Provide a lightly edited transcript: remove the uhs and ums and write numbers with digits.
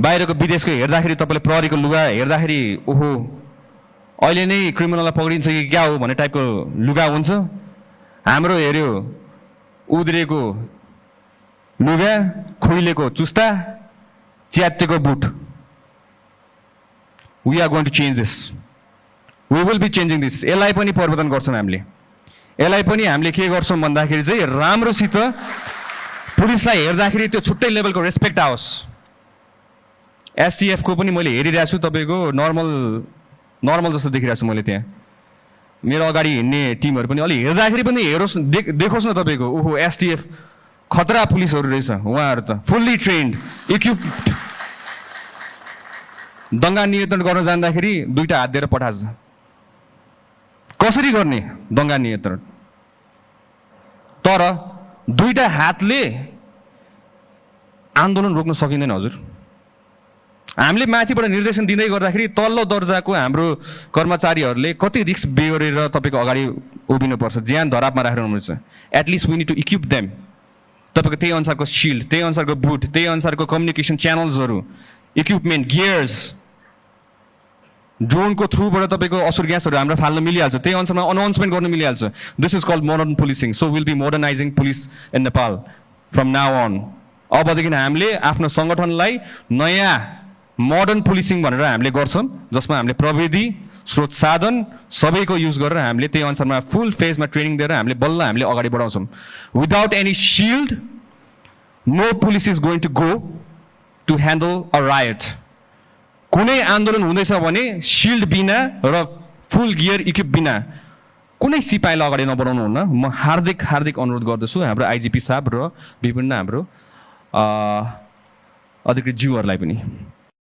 बाहिरको विदेशको हेर्दाखेरि तपाईँले प्रहरीको लुगा हेर्दाखेरि ओहो अहिले नै क्रिमिनललाई पक्रिन्छ कि क्या हो भन्ने टाइपको लुगा हुन्छ। हाम्रो हेऱ्यो उद्रेको लुगा, खुइलेको चुस्ता, च्यातेको बुट। We are going to change this, we will be changing this. यसलाई पनि परिवर्तन गर्छौँ हामीले। यसलाई पनि हामीले के गर्छौँ भन्दाखेरि चाहिँ राम्रोसित पुलिसलाई हेर्दाखेरि त्यो छुट्टै लेभलको रेस्पेक्ट आओस्। एसटिएफ को पनि मैले हेरिरहेको छु, तपाईँको नर्मल जस्तो देखिरहेको छु मैले। त्यहाँ मेरो अगाडि हिँड्ने टिमहरू पनि अलि हेर्दाखेरि पनि हेरोस्, देखोस् न तपाईँको ओहो एसटिएफ खतरा पुलिसहरू रहेछ। उहाँहरू त फुल्ली ट्रेन्ड, इक्विप्ड। दङ्गा नियन्त्रण गर्न जाँदाखेरि दुईटा हात दिएर पठान्छ। कसरी गर्ने दङ्गा नियन्त्रण? तर दुईटा हातले आन्दोलन रोक्न सकिँदैन हजुर। हामीले माथिबाट निर्देशन दिँदै गर्दाखेरि तल्लो दर्जाको हाम्रो कर्मचारीहरूले कति रिस्क बेहोरेर तपाईँको अगाडि उभिनुपर्छ, ज्यान धरापमा राखेर हुनुपर्छ। At least we need to equip them. तपाईँको त्यही अनुसारको सिल्ड, त्यही अनुसारको बुट, त्यही अनुसारको कम्युनिकेसन च्यानल्सहरू, इक्विपमेन्ट, गियर्स, ड्रोनको थ्रुबाट तपाईँको असुर ग्यासहरू हाम्रो फाल्न मिलिहाल्छ। त्यही अनुसारमा अनाउन्समेन्ट गर्न मिलिहाल्छ। This is called modern policing. So will be modernising police in Nepal from now on. अबदेखि हामीले आफ्नो सङ्गठनलाई नयाँ मोडर्न पुलिसिङ भनेर हामीले गर्छौँ, जसमा हामीले प्रविधि, स्रोत साधन सबैको युज गरेर हामीले त्यही अनुसारमा फुल फेजमा ट्रेनिङ दिएर हामीले बल्ल हामीले अगाडि बढाउँछौँ। Without any shield no police is going to go to handle a riot. कुनै आन्दोलन हुँदैछ भने सिल्ड बिना र फुल गियर इक्विप बिना कुनै सिपाहीलाई अगाडि नबढाउनु हुन्न। म हार्दिक अनुरोध गर्दछु हाम्रो आइजिपी साहब र विभिन्न हाम्रो अधिकृत ज्यूहरूलाई पनि।